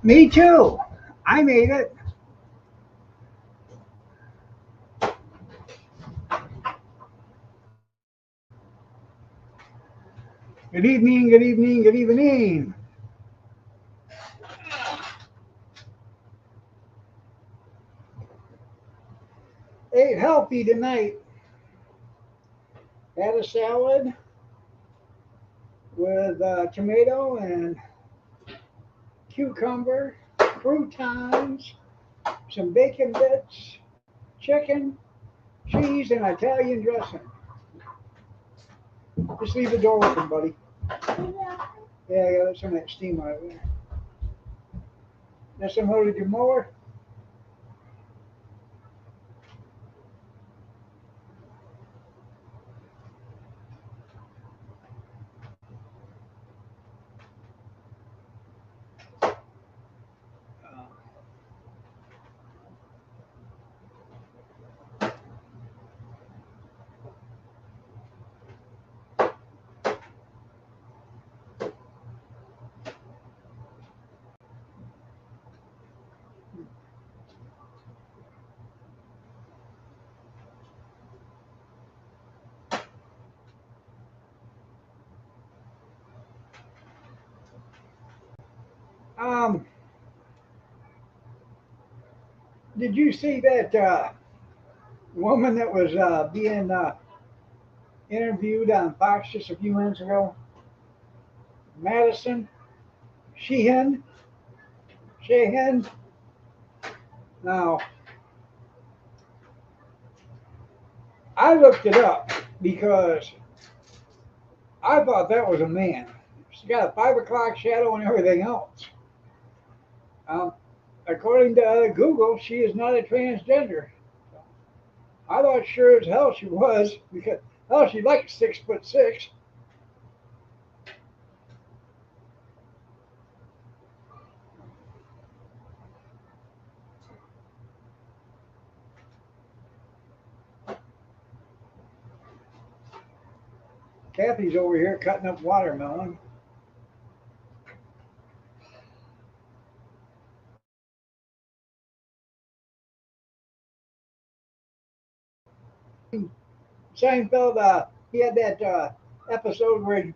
Me too. I made it. Good evening, good evening, good evening. Ate healthy tonight. Had a salad with tomato and cucumber, croutons, some bacon bits, chicken, cheese, and Italian dressing. Just leave the door open, buddy. Yeah, I got some of that steam out of there. Just unloaded your mower. Um, did you see that woman that was being interviewed on Fox just a few minutes ago? Madison Sheehan. Sheehan. Now, I looked it up because I thought that was a man. She's got a 5 o'clock shadow and everything else. Um, according to Google, she is not a transgender. I thought sure as hell she was because hell she's like 6'6". Kathy's over here cutting up watermelon. Seinfeld, he had that episode where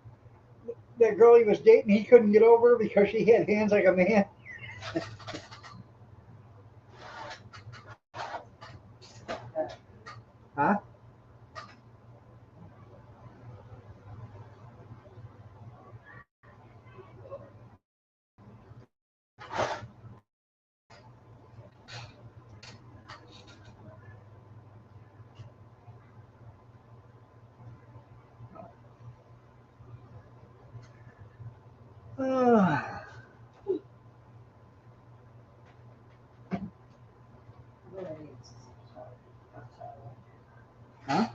that girl he was dating, he couldn't get over her because she had hands like a man. Huh? Uh, huh?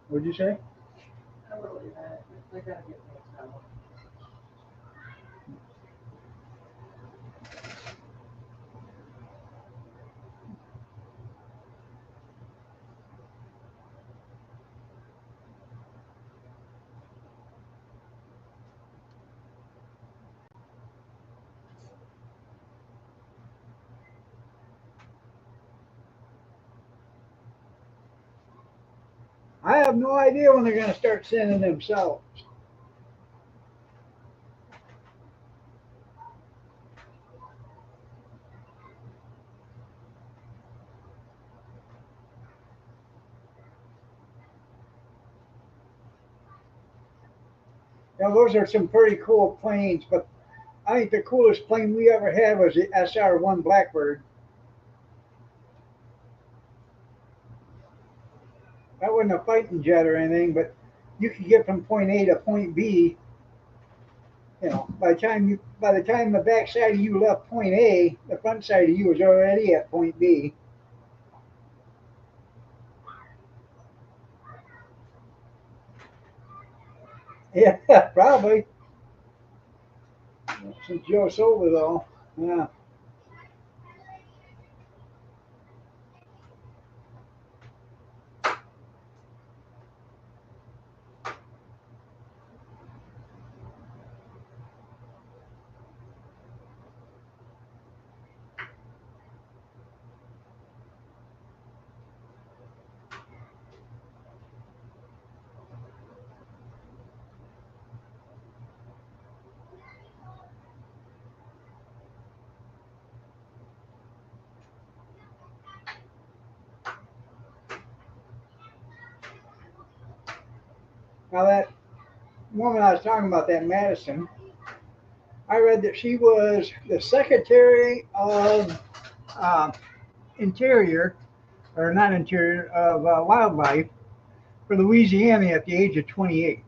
What'd you say? I have no idea when they're going to start sending themselves. Now, those are some pretty cool planes, but I think the coolest plane we ever had was the SR-1 Blackbird. That wasn't a fighting jet or anything, but you could get from point A to point B. You know, by the time the back side of you left point A, the front side of you was already at point B. Yeah, probably. Since Joe sold it all. Yeah. Now that woman I was talking about, that Madison, I read that she was the Secretary of uh, Interior, or not Interior, of Wildlife for Louisiana at the age of 28.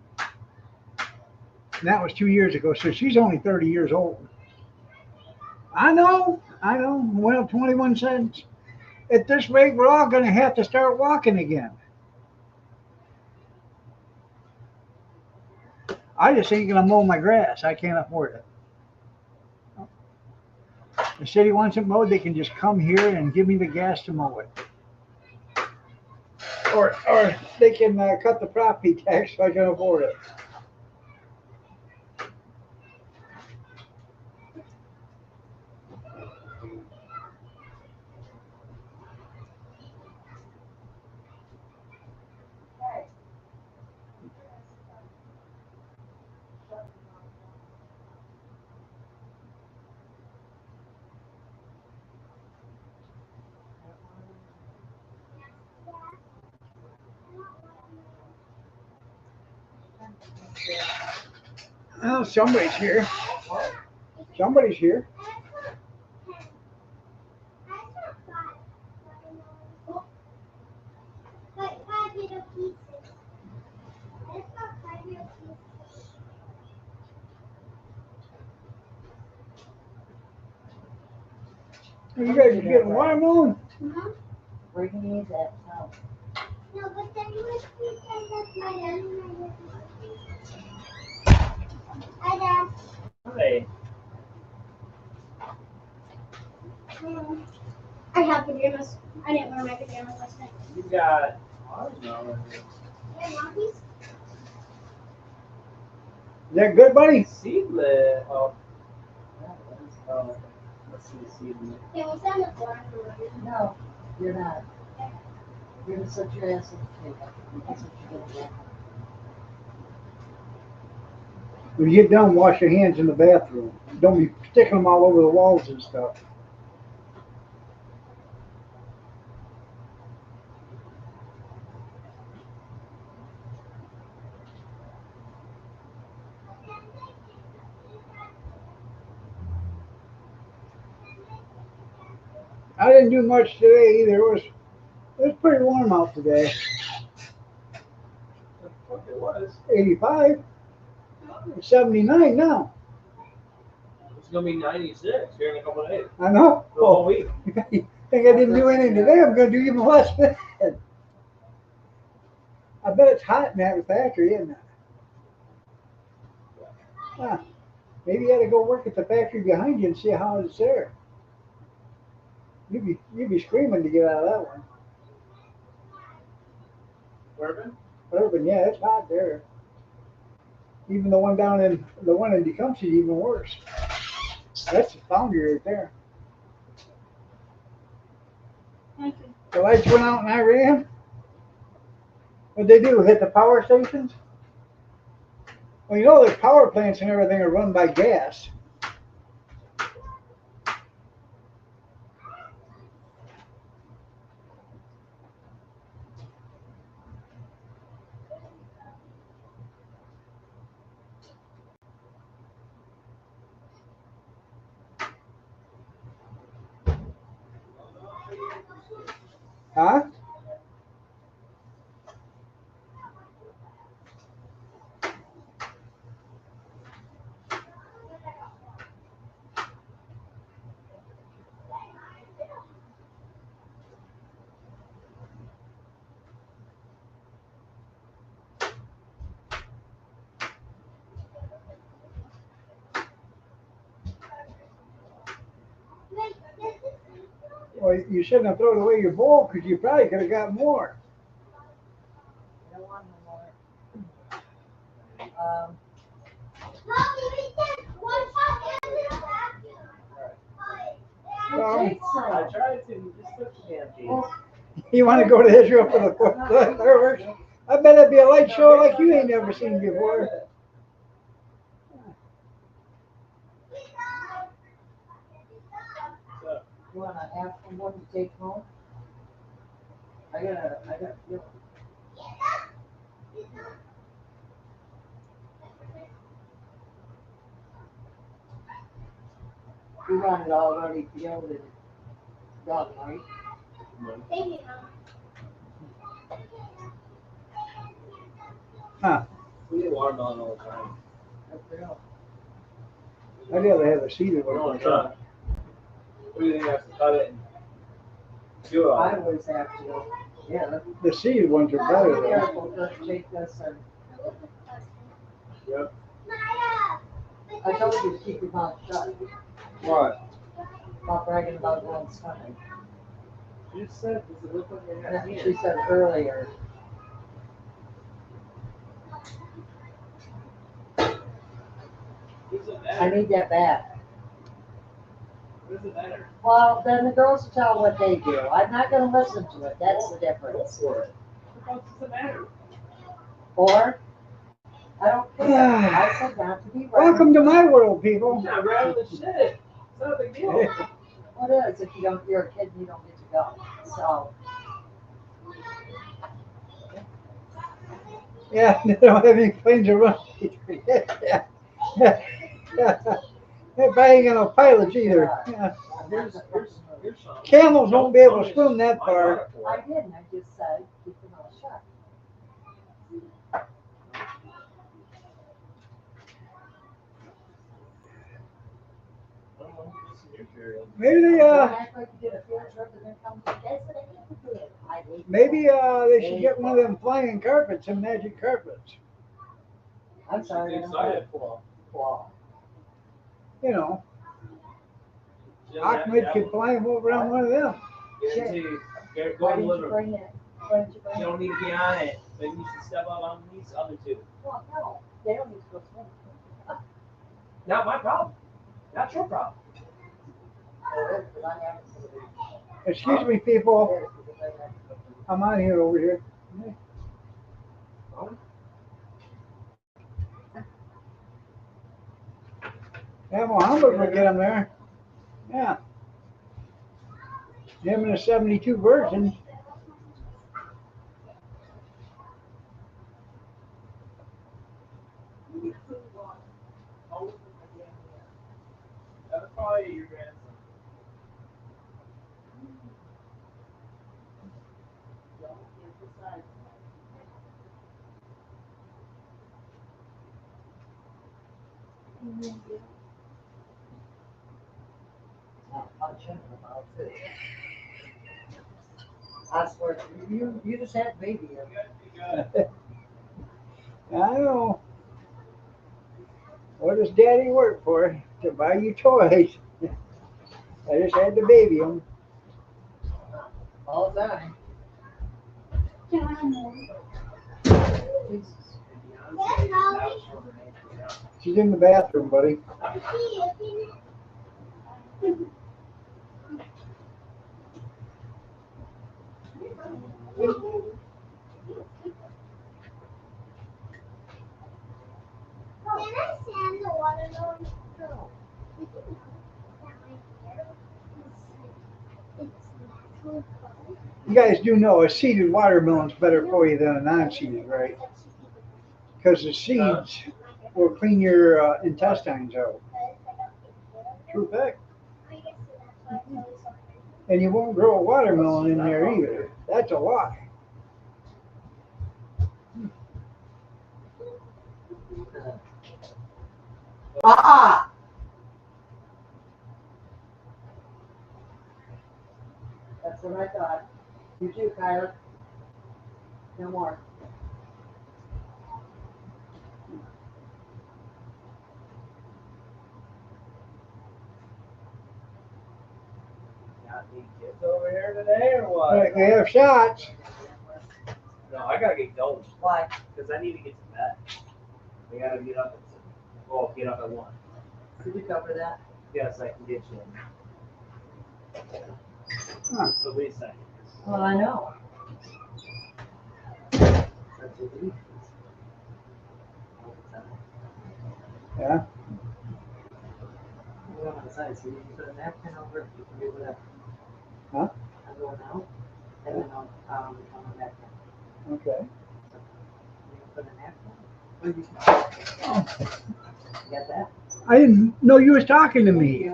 And that was 2 years ago, so she's only 30 years old. I know. Well, 21 cents. At this rate, we're all going to have to start walking again. I just ain't going to mow my grass. I can't afford it. The city wants it mowed, they can just come here and give me the gas to mow it. Or they can cut the property tax so I can afford it. Oh, somebody's here. Somebody's here. You guys are getting watermelon? Uh-huh. Where do you need that from? No, but then you would see that Hi, Dad. Hi. I have pajamas. I didn't wear my pajamas last night. You got watermelon. Yeah, Monkeys? Is that good, buddy? Seedless. Oh. Oh. Let's see the seedless. Yeah, we'll stand the floor. No, you're not. You're gonna set your ass on the table. That's what you're gonna do. When you get done, wash your hands in the bathroom. Don't be sticking them all over the walls and stuff. I didn't do much today either. It was pretty warm out today. The fuck it was. 85, 79 now. It's gonna be 96 here in a couple of days. I know. The whole week. You think I didn't do anything today? I'm going to do even less than that. I bet it's hot in that factory, isn't it? Huh. Maybe you ought to go work at the factory behind you and see how it's there. You'd be screaming to get out of that one. Urban? Urban, yeah, it's hot there. Even the one in Tecumseh is even worse. That's the foundry right there. Thank you. The lights went out in Iran. What'd they do? Hit the power stations? Well, you know the power plants and everything are run by gas. Huh? Well, you shouldn't have thrown away your bowl because you probably could have got more. I don't want no more. I tried to. You just took the damn piece. You want to go to Israel for the fireworks? I bet it'd be a light show like you ain't never seen before. You want to ask for one to take home? I got. You want it already peeled and done, right? Thank you, Mom. We eat watermelon all the time. I'd rather have a seeded one. All the time. What do you think? I have to cut it and chew it I off? always have to, yeah. The seeded ones are better Be though. careful, just take this and, Yep. I told you to keep your mouth shut, What? not bragging about going swimming. You just said, does it look like it has She hands? said earlier, What does it I matter? need that back. What does it matter? Well, then the girls will tell what they do. I'm not gonna listen to it, that's the Go difference. for it. What does it matter? Or, I don't care, I said not to be right. Welcome to my world, people. I'm not grabbing the shit. It's not a big deal. What is, if you're a kid, you don't get to go, so. Yeah, they don't have any planes to run. They're banging on pilots either. Yeah. Here's some. Camels won't be able to swim that far. I didn't, I just said, keep your mouth shut. Maybe they Don't act like you did a field trip and then come, that's what I need to do. I hate maybe they should get one of them flying carpets, some magic carpets. I'm sorry, I She's don't excited. fall. You know, Ahmed could fly him over on one of them. Guarantee. Go Why and didn't you deliver. bring it? Why didn't you bring You it? don't need to be on it, but you should step up on these other two. Well, no, they don't need to go swimming. Not my problem. Not your problem. It is, but I haven't seen it. Excuse me, people. It is, because I haven't seen it. I'm on here over here. Yeah, Muhammad would get him there. Yeah. Him in a 72 version. That's probably your grandson. Punch him in the mouth, too. I swear, you just had a baby. You got it. I know. What does daddy work for? To buy you toys. I just had to baby him. All the time. Can I have more? Jesus. She's in the bathroom, buddy. Can I sand the watermelon? No. It's natural color. You guys do know a seeded watermelon's better for you than a non-seeded, right? Because the seeds will clean your intestines out. True fact. And you won't grow a watermelon in there either. That's a lie. Ah! That's what I thought. You too, Kyler. No more. Got any kids over here today or what? Right, we have shots. No, I gotta get going Why? because I need to get to bed. I gotta get up get up at 1. Could you cover that? Yes, I can get you. Huh. So wait a second. Well, I know. That's what it is. Yeah. We go outside, so you can put a napkin over it, you can do whatever. Huh? I'm going out, and then I'll come back in. Okay. You can put a napkin, or you can. You got that? I didn't know you was talking to me.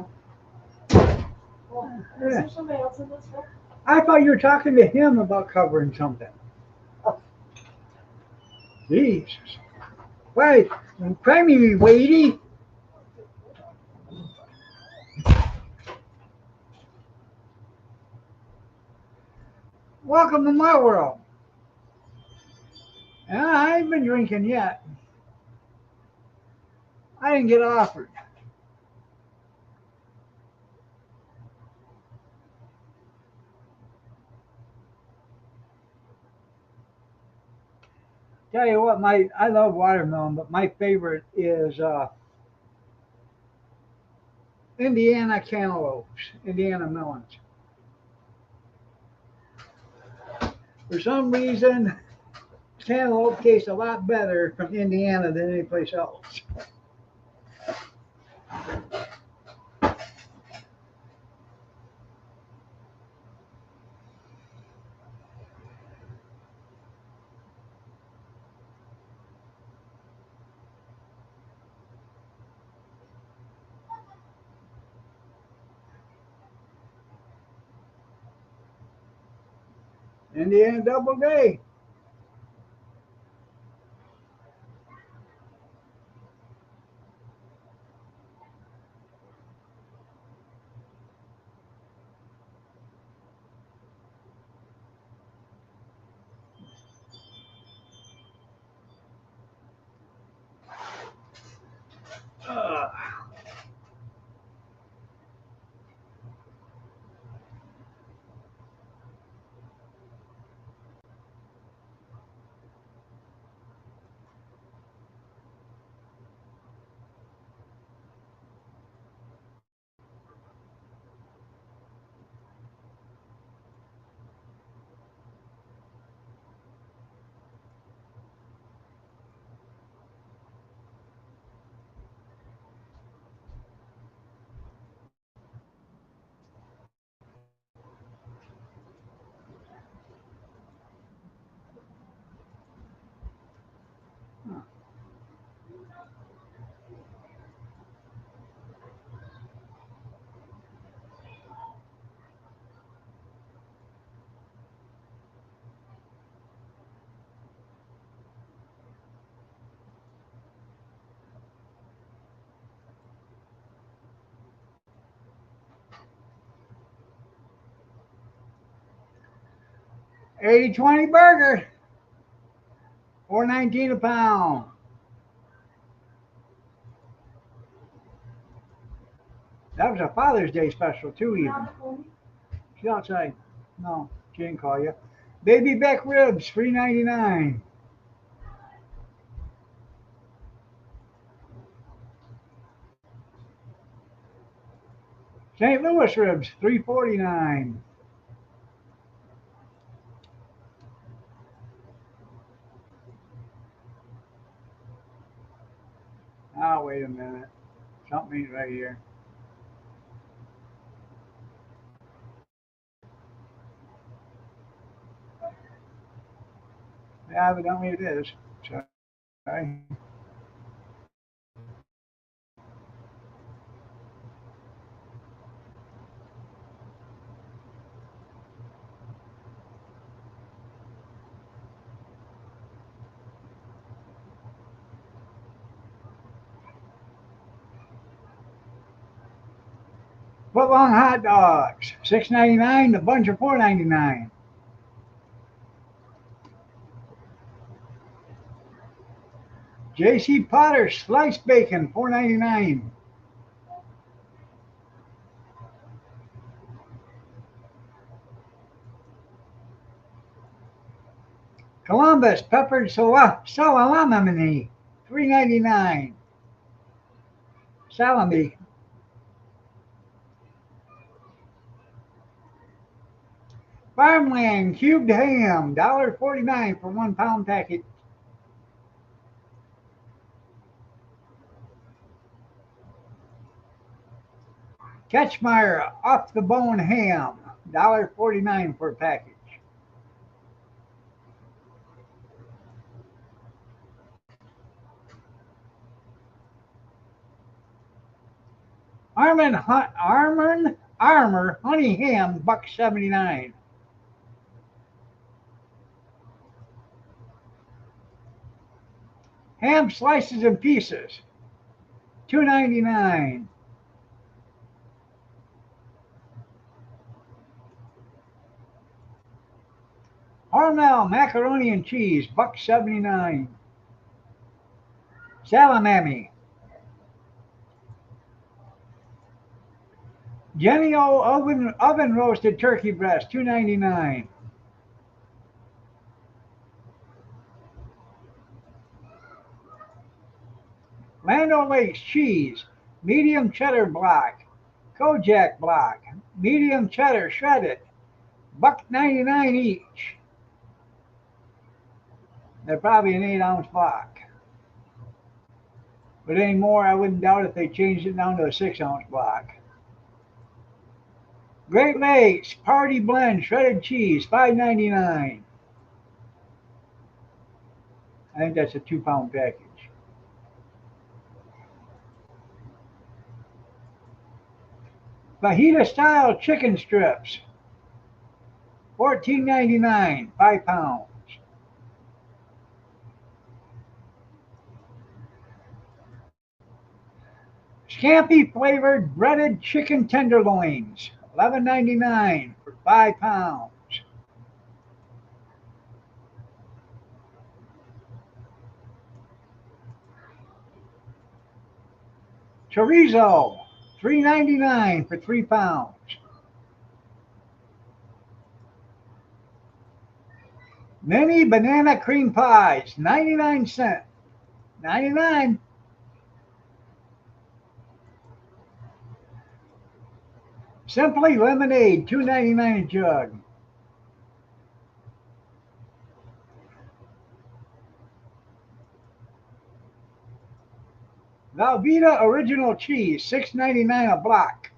Well, is there somebody else in this book? I thought you were talking to him about covering something. Jesus. Wait, crimey, weighty. Welcome to my world. Yeah, I ain't been drinking yet. I didn't get offered. Tell you what, I love watermelon, but my favorite is Indiana cantaloupes, Indiana melons. For some reason, cantaloupe tastes a lot better from Indiana than any place else. Indiana Double Day. Uh, 80-20 burger, $4.19 a pound. That was a Father's Day special too, even. She's outside. No, she didn't call you. Baby back ribs, $3.99. St. Louis ribs, $3.49. Oh, wait a minute. Something's right here. Yeah, evidently it is. Sorry. Footlong hot dogs, $6.99. The bunch are $4.99. J.C. Potter sliced bacon, $4.99. Columbus peppered salami, $3.99. Salami. Farmland cubed ham, $1.49 for 1 pound packet. Ketchmeyer off the bone ham, $1.49 for a package. Armand Armour honey ham, $1.79. Ham slices and pieces, $2.99. Hormel macaroni and cheese, $1.79. Salamami. Jennie-O oven roasted turkey breast, $2.99. Land O'Lakes cheese, medium cheddar block, Kojak block, medium cheddar shredded, $1.99 each. They're probably an 8-ounce block. But anymore, I wouldn't doubt if they changed it down to a 6-ounce block. Great Lakes Party Blend shredded cheese, $5.99. I think that's a 2-pound package. Fajita style chicken strips, $14.99, 5 pounds. Scampi flavored breaded chicken tenderloins, $11.99 for 5 pounds. Chorizo, $3.99 for 3 pounds. Mini banana cream pies, 99 cents. 99. Simply lemonade, $2.99 a jug. Velveeta original cheese, $6.99 a block.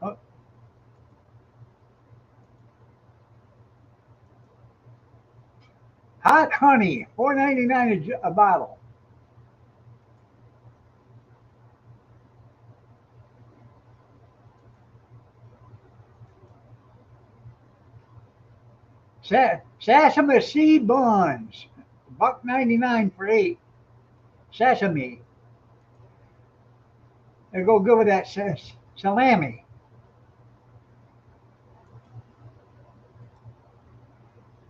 Oh. Hot honey, $4.99 a bottle. Sesame seed buns, $1.99 for 8. Sesame. They go good with that salami.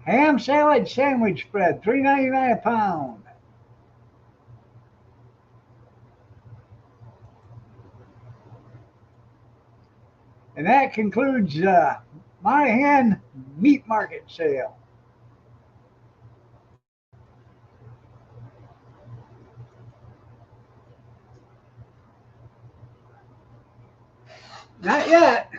Ham salad sandwich spread, $3.99 a pound. And that concludes Monahan Meat Market sale. Not yet.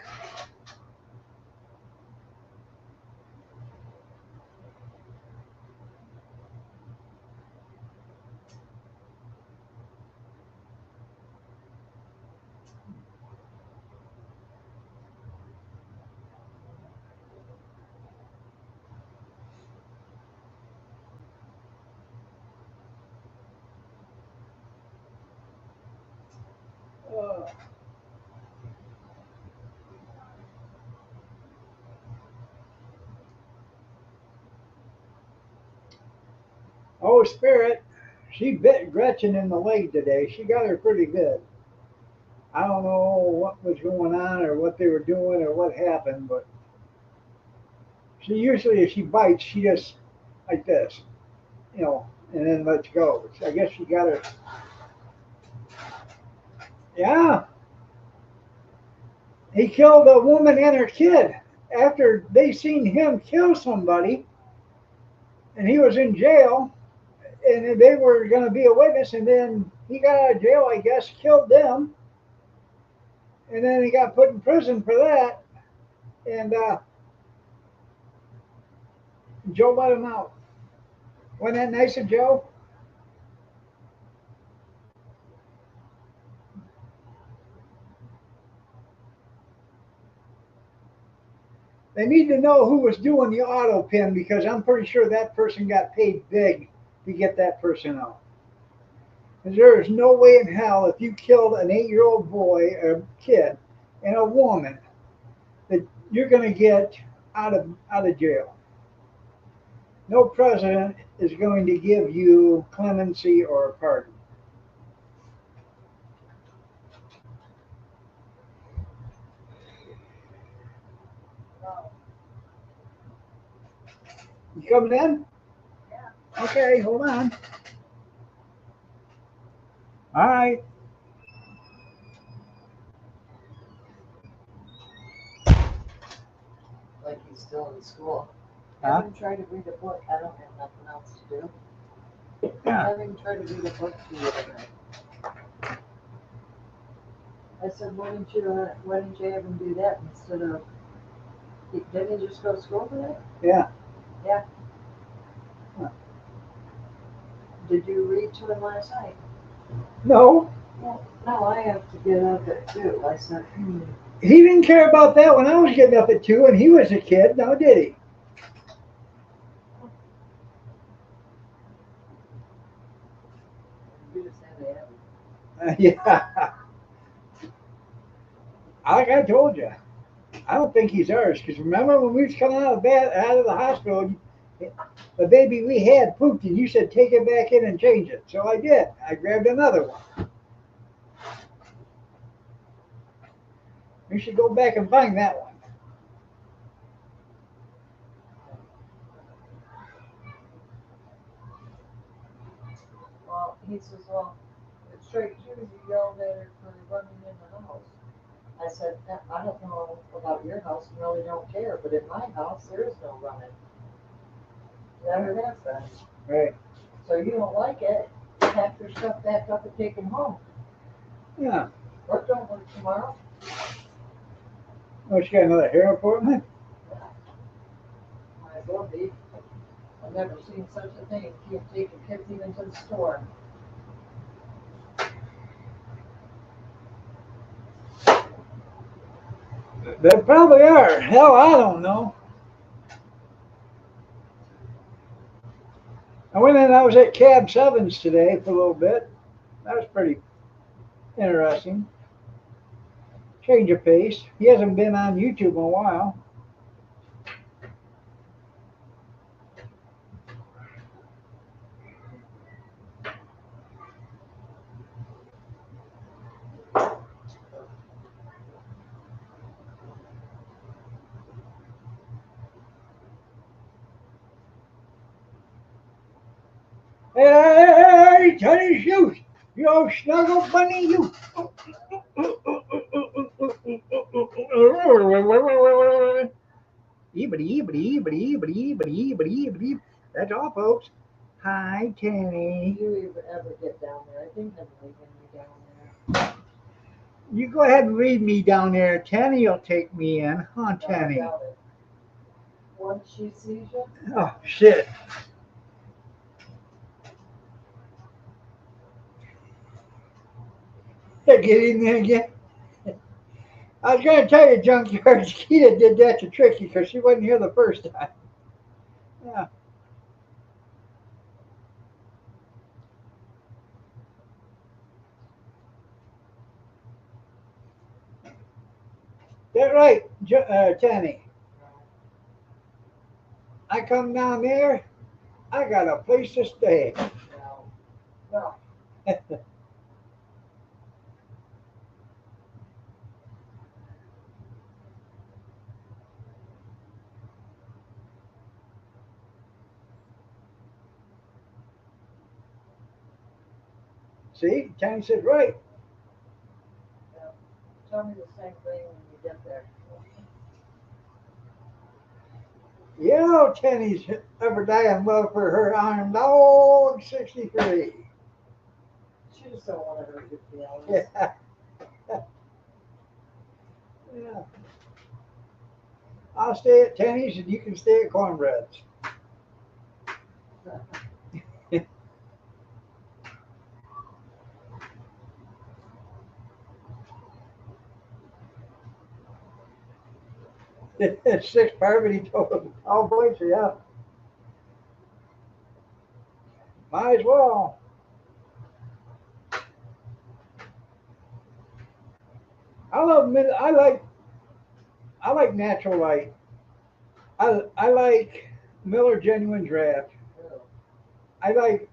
Oh, Spirit, she bit Gretchen in the leg today. She got her pretty good. I don't know what was going on or what they were doing or what happened, but she usually, if she bites, she just like this, and then lets go. So I guess she got her. Yeah, he killed a woman and her kid after they seen him kill somebody, and he was in jail, and they were going to be a witness, and then he got out of jail, I guess, killed them, and then he got put in prison for that, and Joe let him out. Wasn't that nice of Joe? They need to know who was doing the auto pin because I'm pretty sure that person got paid big to get that person out. Because there is no way in hell if you killed an 8-year-old boy or kid and a woman that you're going to get out of jail. No president is going to give you clemency or a pardon. You coming in? Yeah. Okay, hold on. All right. Like he's still in school. Huh? Have him try to read a book. I don't have nothing else to do. Yeah. Have him try to read a book to you tonight. I said, why didn't you have him do that instead of, didn't he just go to school today? Yeah. Yeah. Huh. Did you read to him last night? No, Well, no, I have to get up at 2. I said, he didn't care about that when I was getting up at 2 and he was a kid. Now, did he? you just had to have him. Yeah. Like I told you, I don't think he's ours. Because remember when we was coming out of the hospital, the baby we had pooped, and you said take it back in and change it. So I did. I grabbed another one. We should go back and find that one. Well, he says, well, it's straight through, you yelled at her for running in the house. I said, I don't know about your house, and really don't care, but in my house, there is no running. Let her have that. Right. So you don't like it, pack your stuff back up and take them home. Yeah. Or don't work tomorrow. Oh, she got another hair appointment? Might as well be. I've never seen such a thing. Keep taking kids even to the store. They probably are. Hell, I don't know. I went in and I was at Cab Sevens today for a little bit. That was pretty interesting. Change of pace. He hasn't been on YouTube in a while. Hey, Teddy Shoes, you snuggle bunny, you. That's all, folks. Hi, Do Tenny. you ever get down there? I think I'm leaving you down there. You go ahead and leave me down there. Tenny will take me in, huh, I Tenny? doubt it. Once she sees you, Oh, shit. Get in there again. I was going to tell you, Junkyard, Keita did that to Tricky because she wasn't here the first time. Yeah. That right, Tanny. I come down there, I got a place to stay. no. See, Tanny said, right. Tell me the same thing when you get there. Yeah, Tanny's ever die in love for her iron dog 63. She just don't want to hurt your feelings. Yeah. Yeah. I'll stay at Tanny's and you can stay at Cornbread's. Six Parvati total. Oh, boy, yeah. Might as well. I like natural light. I like Miller Genuine Draft. I like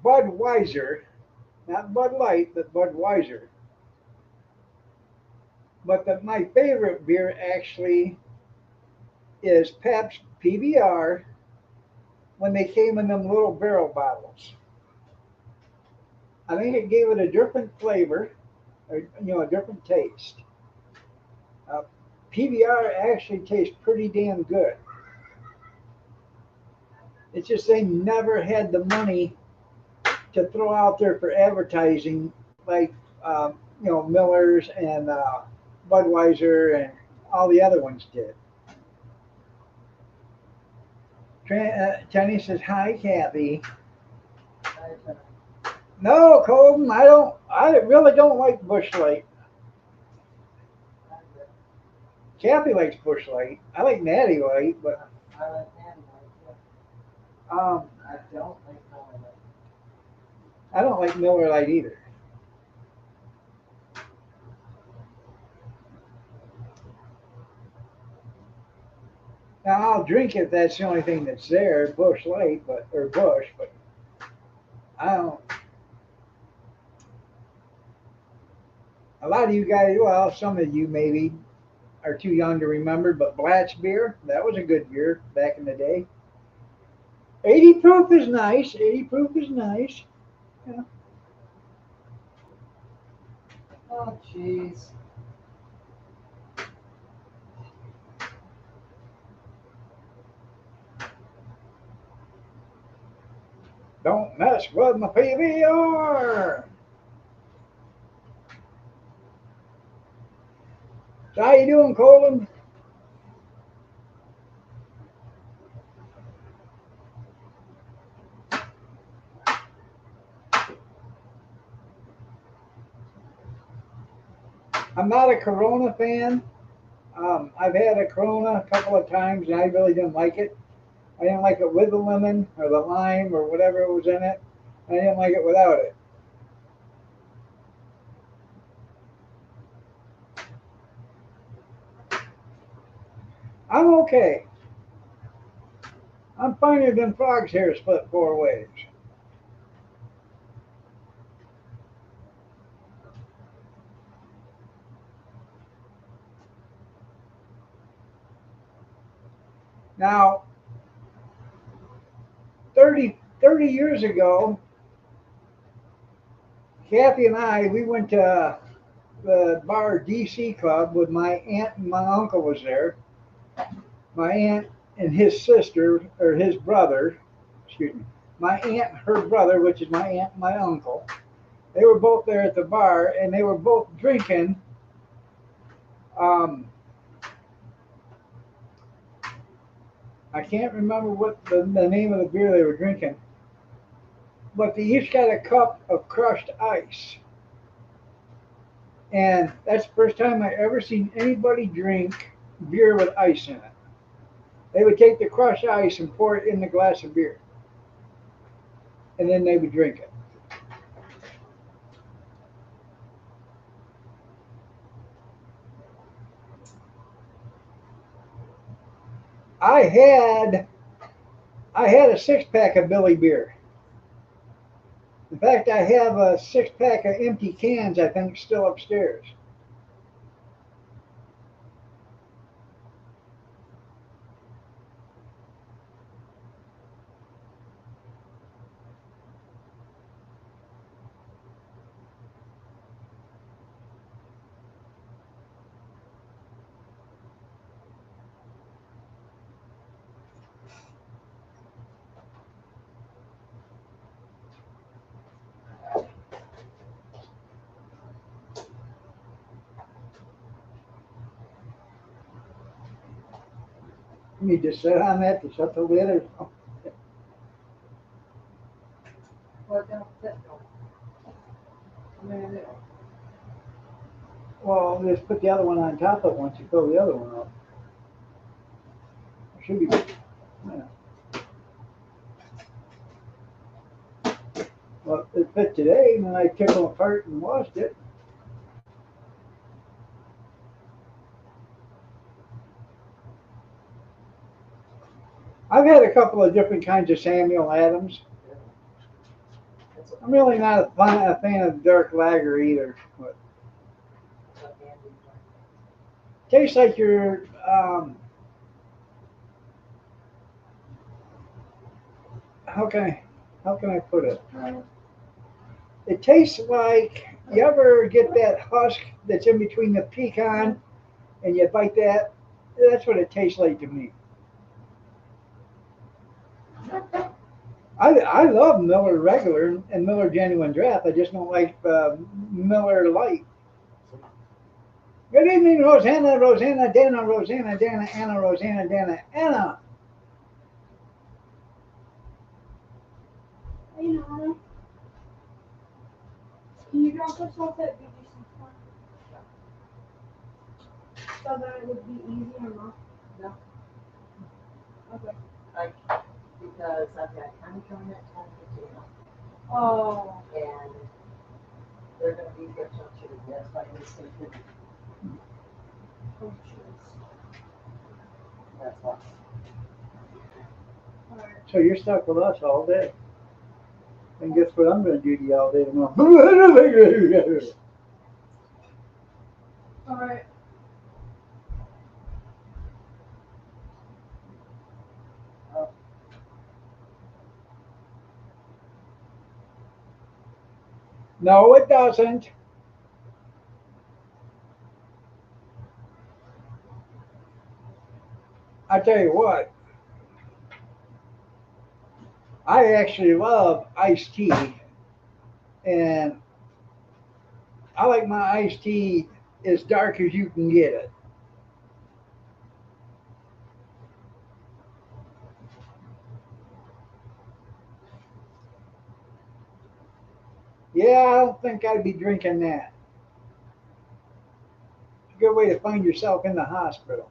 Budweiser, not Bud Light, but Budweiser. But my favorite beer actually is Pabst PBR when they came in them little barrel bottles. I think it gave it a different flavor, or, a different taste. Uh, PBR actually tastes pretty damn good. It's just they never had the money to throw out there for advertising like Miller's and Budweiser and all the other ones did. Jenny says, "Hi, Kathy." No, Colton, I don't. I really don't like Bush Light. Kathy likes Bush Light. I like Natty Light, but I like Natty Light, um, I don't like Miller Light. I don't like Miller Light either. Now I'll drink it if that's the only thing that's there, Bush Light, or Bush, but I don't. A lot of you guys, well, some of you maybe are too young to remember, but Blatz beer, that was a good beer back in the day. 80 proof is nice. 80 proof is nice. Yeah. Oh, jeez. Don't mess with my PBR. So how you doing, Colin? I'm not a Corona fan. I've had a Corona a couple of times and I really didn't like it. I didn't like it with the lemon or the lime or whatever was in it. I didn't like it without it. I'm okay. I'm finer than frog's hair split four ways. Now, 30 years ago, Kathy and I, we went to the bar DC Club with my aunt and my uncle was there. My aunt and his sister, or his brother, excuse me, my aunt and her brother, which is my aunt and my uncle, they were both there at the bar and they were both drinking. Um, I can't remember what the name of the beer they were drinking, but they each got a cup of crushed ice. And that's the first time I ever seen anybody drink beer with ice in it. They would take the crushed ice and pour it in the glass of beer, and then they would drink it. I had I had a 6 pack of Billy beer. In fact, I have a 6 pack of empty cans, I think, still upstairs. You just sit on that to shut the lid or something. What don't fit no. I mean, Well, just put the other one on top of it once you fill the other one up. Should be. Yeah. Well, it fit today, and then I took them apart and washed it. I've had a couple of different kinds of Samuel Adams. That's a- I'm really not a fan of dark lager either. But that's a handy one. tastes like your how can I put it? It tastes like, you ever get that husk that's in between the pecan and you bite that? That's what it tastes like to me. I love Miller Regular and Miller Genuine Draft. I just don't like Miller Light. Good evening, Rosanna, Rosanna, Dana, Rosanna, Dana, Anna, Rosanna, Dana, Anna. You know, Anna, can you drop us off at BGC so that it would be easier enough? No. Okay. Because I've got county coming at 10:15, Oh. and they're gonna be here till 2, that's why we stay 50, Oh, jeez. that's why. Alright. So you're stuck with us all day. And guess what I'm going to do to you all day tomorrow? Alright. No, it doesn't. I tell you what, I actually love iced tea, and I like my iced tea as dark as you can get it. Yeah, I don't think I'd be drinking that. It's a good way to find yourself in the hospital.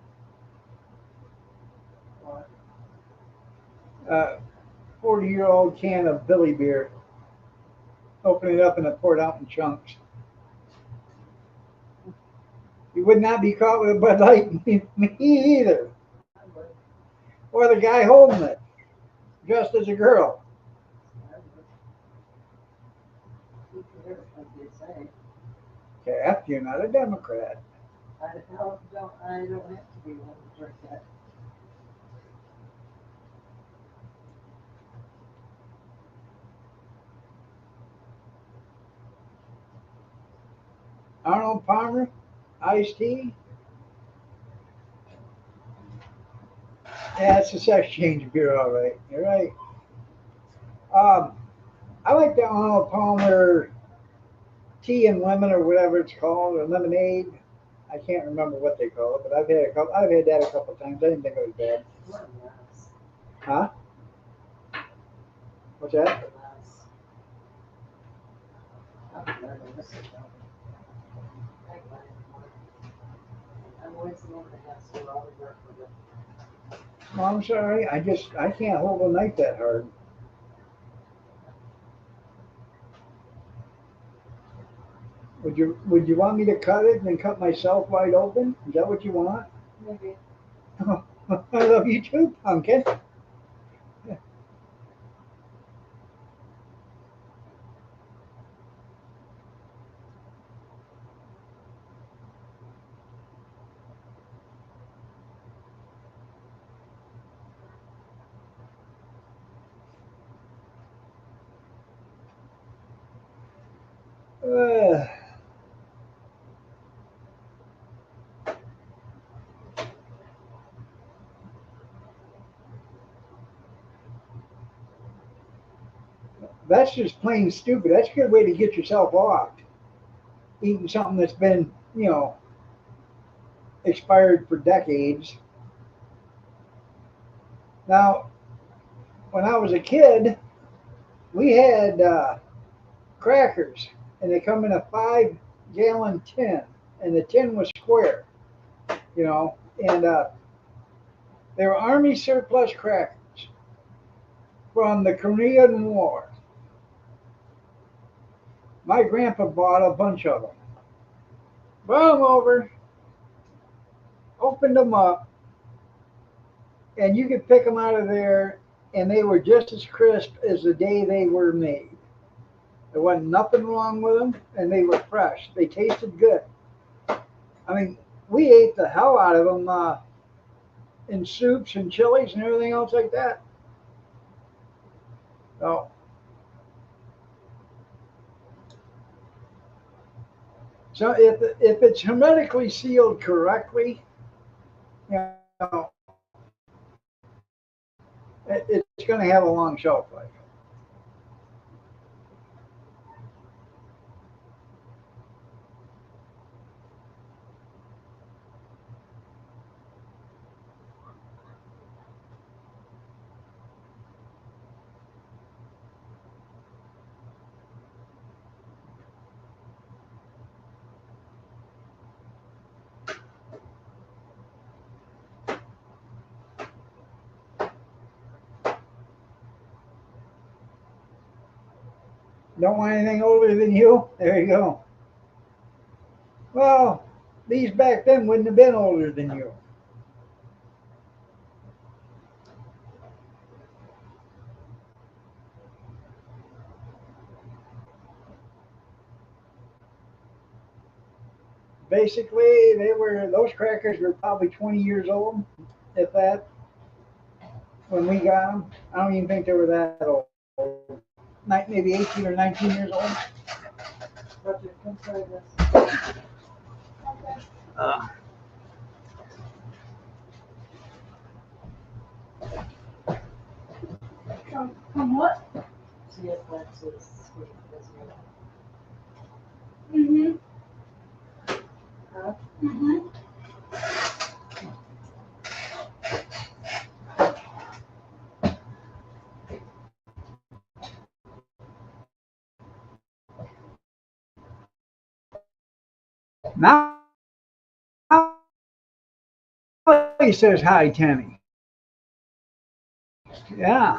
40-year-old can of Billy beer. Open it up and pour it out in chunks. You would not be caught with a Bud Light, me either. Or the guy holding it, dressed as a girl. Kath, you're not a Democrat. I don't have to be one to drink that. Arnold Palmer, iced tea. Yeah, it's a sex change beer, all right. You're right. I like the Arnold Palmer tea and lemon or whatever it's called, or lemonade. I can't remember what they call it, but I've had a couple. I've had that a couple of times. I didn't think it was bad. What a mess. Huh? What's that? What a mess. I'm glad I missed it, though. Thank God. I'm always the one that has to all the work with it. Oh, I'm sorry. I can't hold a knife that hard. Would you want me to cut it and then cut myself wide open? Is that what you want? Maybe. I love you too, pumpkin. Uh, that's just plain stupid. That's a good way to get yourself off. Eating something that's been, expired for decades. Now, when I was a kid, we had crackers, and they come in a 5-gallon tin, and the tin was square, and They were Army surplus crackers from the Korean War. My grandpa bought a bunch of them. Brought them over, opened them up, and you could pick them out of there, and they were just as crisp as the day they were made. There wasn't nothing wrong with them, and they were fresh. They tasted good. I mean, we ate the hell out of them in soups and chilies and everything else like that. So, if it's hermetically sealed correctly, you know, it's going to have a long shelf life. Don't want anything older than you? There you go. Well, these back then wouldn't have been older than you. Basically, those crackers were probably 20 years old, if that, when we got them. I don't even think they were that old. Maybe 18 or 19 years old. Roger, come try this. From what? See if that's as sweet as you. Mm-hmm. Huh? Mm-hmm. Now he says hi, Tammy. Yeah.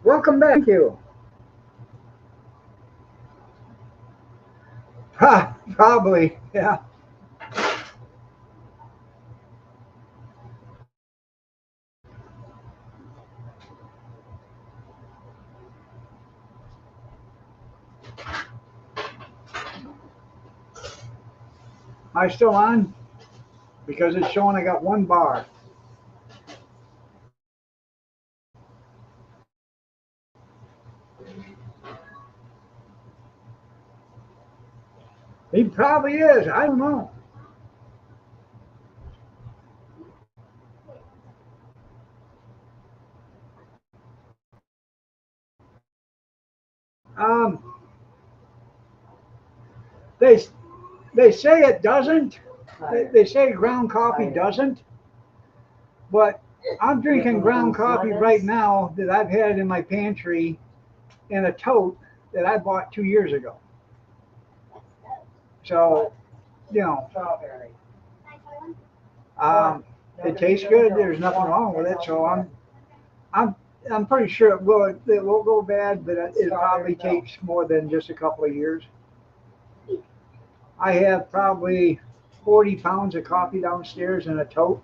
Welcome back. Thank you. Probably, yeah. Am I still on? Because it's showing I got one bar. He probably is. I don't know. Um, they they say it doesn't. They say ground coffee doesn't. But I'm drinking ground coffee right now that I've had in my pantry in a tote that I bought 2 years ago. So, you know, Strawberry. um, it tastes good. There's nothing wrong with it. So I'm I'm pretty sure it will go bad, but it probably takes more than just a couple of years. I have probably 40 pounds of coffee downstairs in a tote.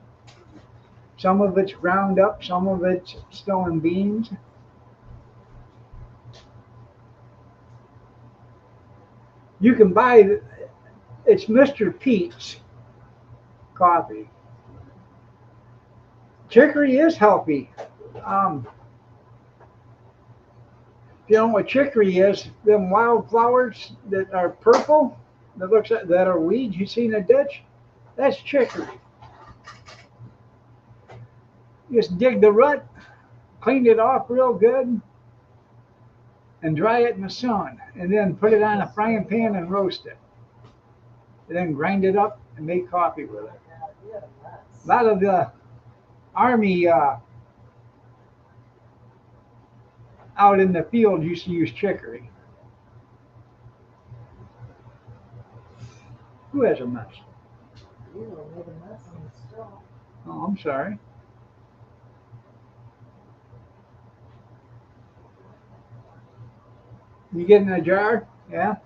Some of it's ground up, some of it's still in beans. You can buy it's Mr. Pete's coffee. Chicory is healthy. Um, if you know what chicory is, them wildflowers that are purple, that are weeds you see in a ditch, that's chicory. You just dig the root, clean it off real good, and dry it in the sun, and then put it on a frying pan and roast it. And then grind it up and make coffee with it. A lot of the army out in the field used to use chicory. Who has a mess? Diesel made a mess on the stove. Oh, I'm sorry. You get in a jar? Yeah.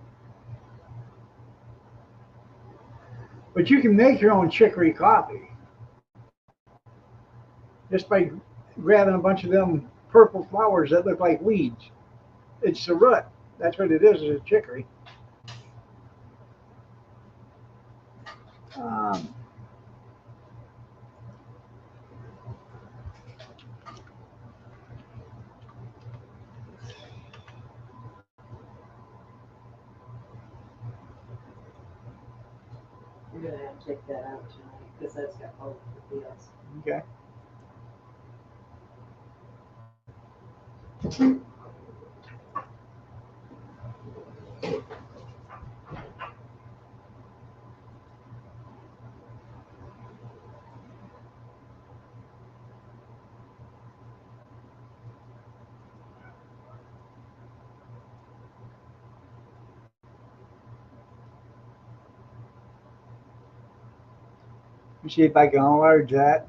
But you can make your own chicory coffee just by grabbing a bunch of them purple flowers that look like weeds. It's the root. That's what it is a chicory. Um, You're gonna have to take that out tonight, because that's got both the deals. okay. Let me see if I can enlarge that.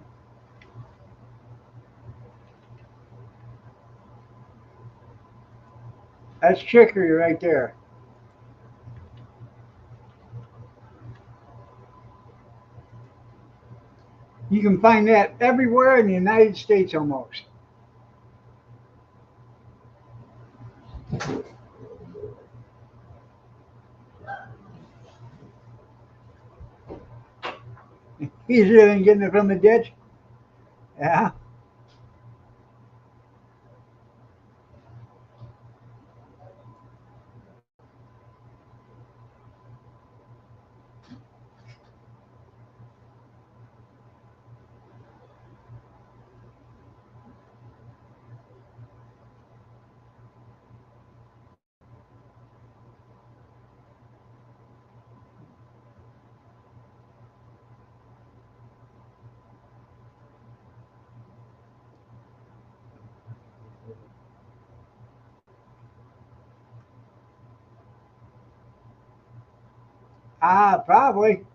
That's chicory right there. You can find that everywhere in the United States almost. Easier than getting it from the ditch. Yeah. Ah, probably.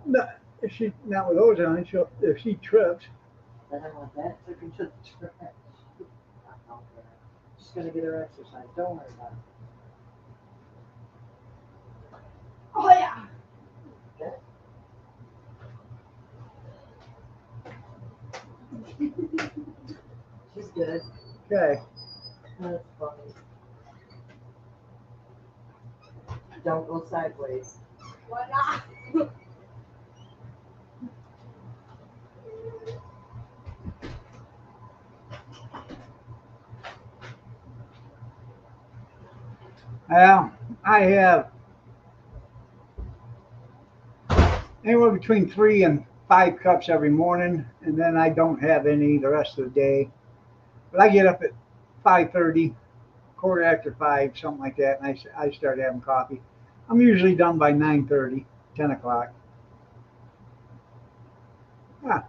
No, if she not with those on, she'll if she trips. I don't want that taken to the trash. She's gonna get her exercise, don't worry about Oh yeah. it. She's good. Okay. That's funny. Don't go sideways. Why not? Well, I have anywhere between 3 and 5 cups every morning, and then I don't have any the rest of the day. But I get up at 5:30, quarter after 5, something like that, and I start having coffee. I'm usually done by 9:30, 10 o'clock. Yeah.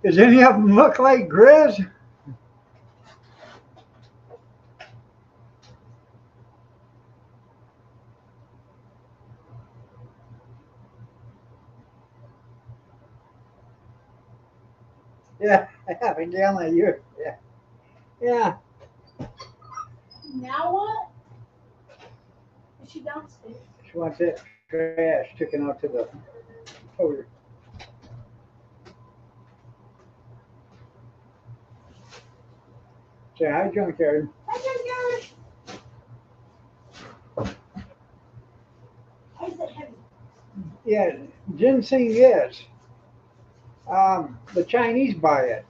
Does any of them look like Grizz? Yeah, half a gallon a year. Yeah. Yeah. Now what? Is she downstairs? She wants that trash taken out to the toter. Say hi, junkyard. Hi, junkyard. Why is it heavy? Yeah, ginseng is. The Chinese buy it.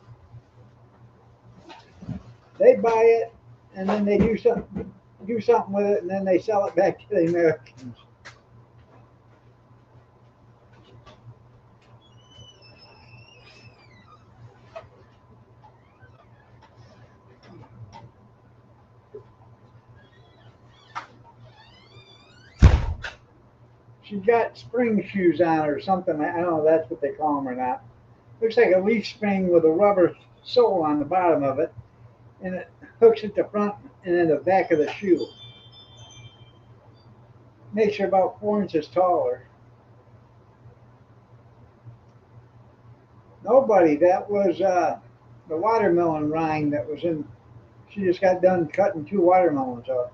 They buy it, and then they do something with it, and then they sell it back to the Americans. She's got spring shoes on or something. I don't know if that's what they call them or not. Looks like a leaf spring with a rubber sole on the bottom of it, and it hooks at the front and then the back of the shoe. Makes her about 4 inches taller. Nobody. That was the watermelon rind that was in. She just got done cutting 2 watermelons off.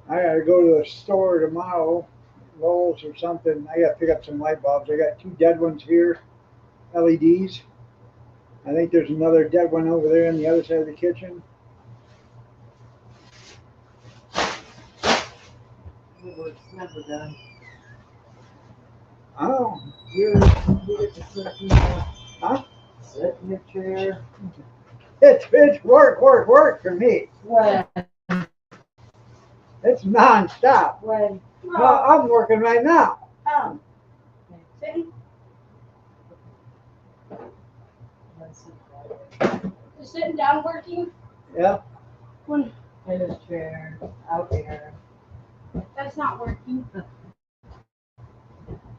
I gotta go to the store tomorrow, Lowe's or something. I gotta pick up some light bulbs. I got 2 dead ones here, LEDs. I think there's another dead one over there on the other side of the kitchen. The work's never done. Oh, You get to sit in the, Huh? sit in your chair. it's work for me. When? It's nonstop. When? Well, I'm working right now. Oh. Sitting, just sitting down working. Yeah. When In his chair, out there. that's not working.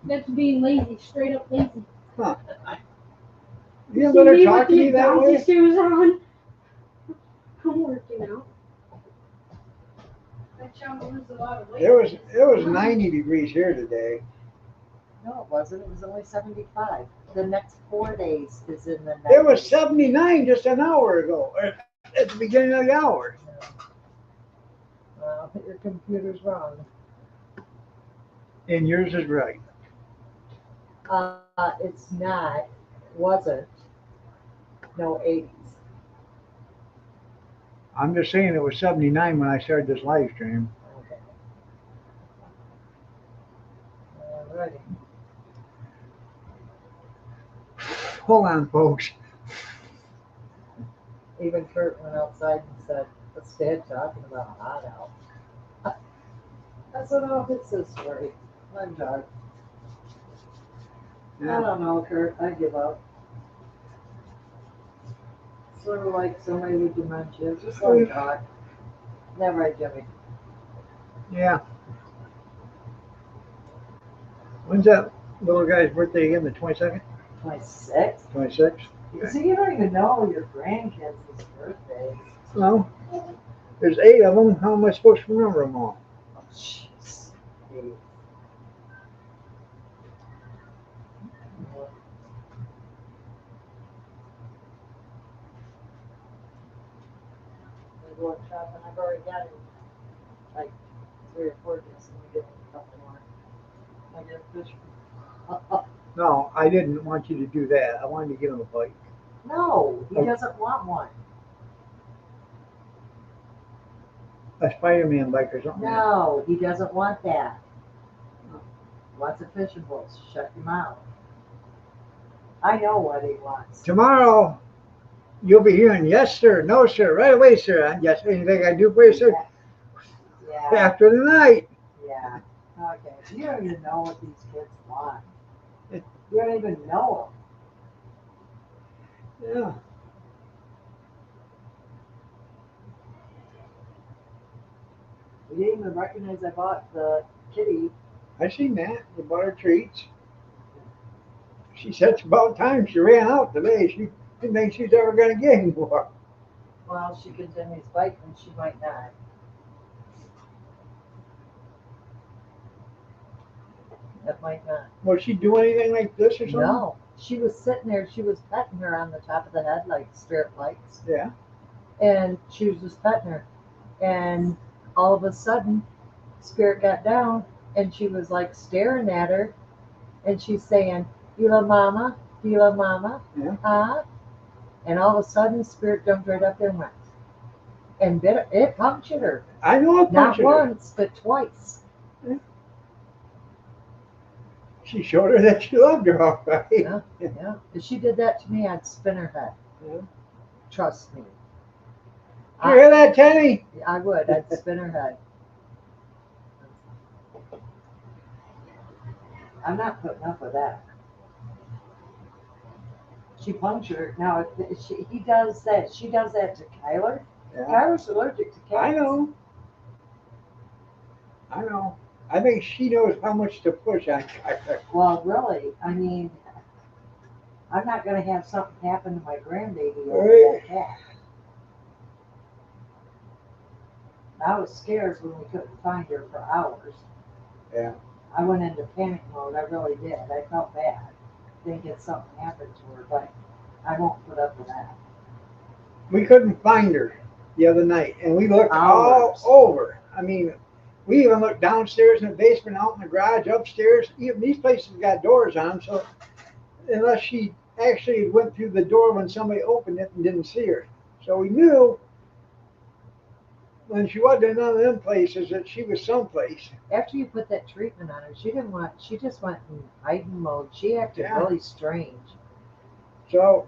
That's being lazy, straight up lazy. You didn't let her talk to me that bouncy way? shoes on. I'm working out. That child loses a lot of weight. It was 90 degrees here today. No, it wasn't. It was only 75. The next 4 days is in the 90s. It was 79 just an hour ago, at the beginning of the hour. Well, your computer's wrong. And yours is right. It's not, wasn't, no 80s. I'm just saying it was 79 when I started this live stream. Okay. Alrighty. Hold on, folks. Even Kurt went outside and said, "What's Dad talking about hot out?" I said, "Oh, it's this story. I'm done. I Yeah. don't know, Kurt. I give up." Sort of like somebody with dementia. Just let him talk. Never right, Jimmy. Yeah. When's that little guy's birthday again? The 22nd? 26? 26th? So you don't even know your grandkids' birthdays. Well, there's 8 of them. How am I supposed to remember them all? Oh, jeez. I go shopping. I've already got it. Like 3 or 4 days, and we get a couple more. I get a fish. No, I didn't want you to do that. I wanted to give him a bike. No, he doesn't want one. A Spider-Man bike or something. No, he doesn't want that. He wants a fishing boat. Shut your mouth. I know what he wants. Tomorrow, you'll be hearing yes, sir, no, sir, right away, sir. Yes, anything I do for you, sir? Yeah, After the night. yeah. Okay. You don't even know what these kids want. It- You don't even know Yeah. them. You didn't even recognize I bought the kitty. I seen that. You bought her treats. She said it's about time she ran out today. She didn't think she's ever going to get any more. Well, she continues biting. She might not. That might not. Was she do anything like this or something? No, she was sitting there. She was petting her on the top of the head like spirit lights, Yeah. and she was just petting her. And all of a sudden, Spirit got down and she was like staring at her and she's saying, "You love mama? Do you love mama? Yeah. Huh?" And all of a sudden, Spirit jumped right up there and went. And bit it punctured her. I know it Not punctured her. once, but twice. She showed her that she loved her, all right. Yeah, yeah. If she did that to me, I'd spin her head. Yeah. Trust me. You hear that, Tenny? I would. I'd spin her head. I'm not putting up with that. She punctured her. Now, if he does that, she does that to Kyler. Yeah. Kyler's allergic to cats. I know. I know. I think she knows how much to push on Kyler. Well, really, I mean, I'm not going to have something happen to my grandbaby over that cat. I was scared when we couldn't find her for hours. Yeah. I went into panic mode. I really did. I felt bad, thinking something happened to her, but I won't put up with that. We couldn't find her the other night, and we looked Hours. all over. I mean, we even looked downstairs in the basement, out in the garage, upstairs. Even these places got doors on, so unless she actually went through the door when somebody opened it and didn't see her. So we knew when she wasn't in none of them places that she was someplace. After you put that treatment on her, she just went in hiding mode. She acted Yeah. really strange. So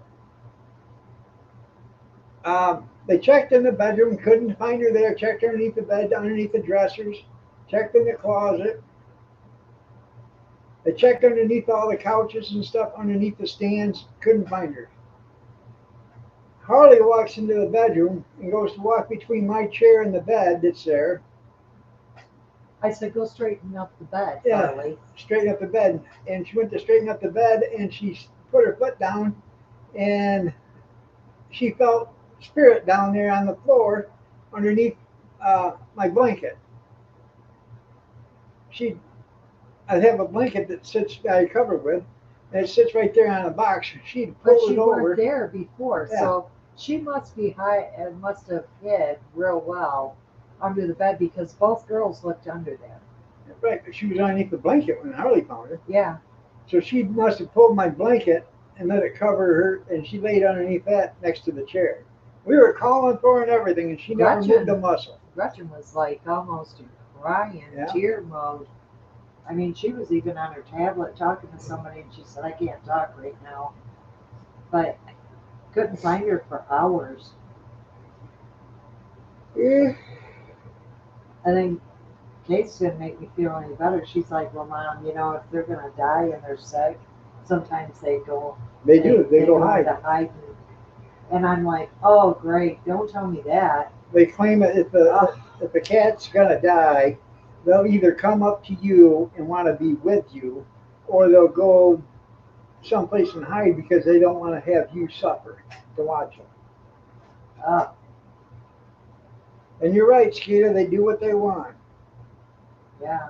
they checked in the bedroom, couldn't find her there, checked underneath the bed, underneath the dressers, checked in the closet. They checked underneath all the couches and stuff, underneath the stands, couldn't find her. Harley walks into the bedroom and goes to walk between my chair and the bed that's there. I said, go straighten up the bed, Yeah. Harley. Straighten up the bed. And she went to straighten up the bed and she put her foot down and she felt Spirit down there on the floor underneath my blanket. I have a blanket that I cover with, and it sits right there on a box. She'd But pulled she it over. weren't there before, Yeah. so she must be high and must have hid real well under the bed because both girls looked under there. Right, but she was underneath the blanket when Harley found her. Yeah. So she must have pulled my blanket and let it cover her, and she laid underneath that next to the chair. We were calling for her and everything, and she never moved a muscle. Gretchen was like almost crying, Yeah. tear mode. I mean, she was even on her tablet talking to somebody, and she said, I can't talk right now. But couldn't find her for hours. Yeah. I think Kate's didn't make me feel any better. She's like, well, Mom, you know, if they're going to die and they're sick, sometimes they go. They do. They go hide. into hiding. And I'm like, oh, great. Don't tell me that. They claim that if the cat's gonna die, they'll either come up to you and want to be with you, or they'll go someplace and hide because they don't want to have you suffer to watch them. Oh, And you're right, Skeeter. They do what they want. yeah.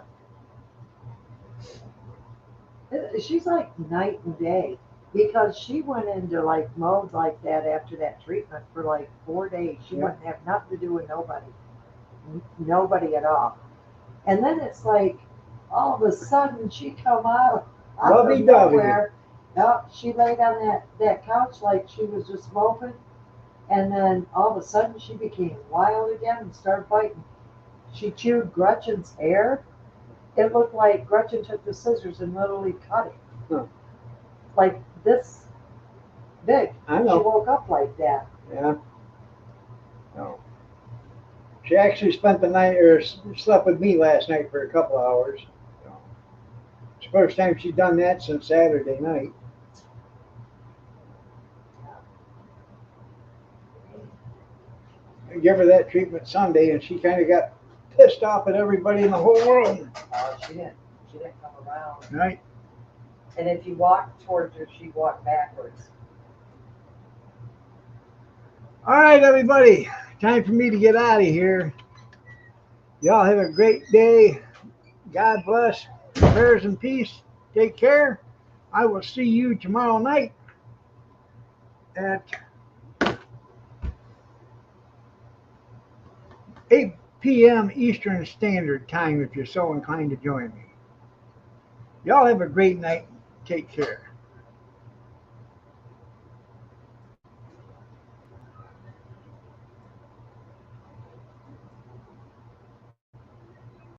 She's like night and day because she went into like mode like that after that treatment for like 4 days. She Yeah. wouldn't have nothing to do with nobody. Nobody at all. And then it's like all of a sudden she come out of Lovey-dovey. nowhere. Yep, she laid on that couch like she was just moping. And then all of a sudden she became wild again and started biting. She chewed Gretchen's hair. It looked like Gretchen took the scissors and literally cut it. Huh. Like this big. I She know. woke up like that. Yeah. No. She actually spent the night or slept with me last night for a couple hours. So, it's the first time she's done that since Saturday night. I gave her that treatment Sunday, and she kind of got pissed off at everybody in the whole world. She didn't come around. Right? And if you walked towards her, she'd walk backwards. All right, everybody. Time for me to get out of here. Y'all have a great day. God bless. Prayers and peace. Take care. I will see you tomorrow night at 8 p.m. Eastern Standard Time if you're so inclined to join me. Y'all have a great night. Take care.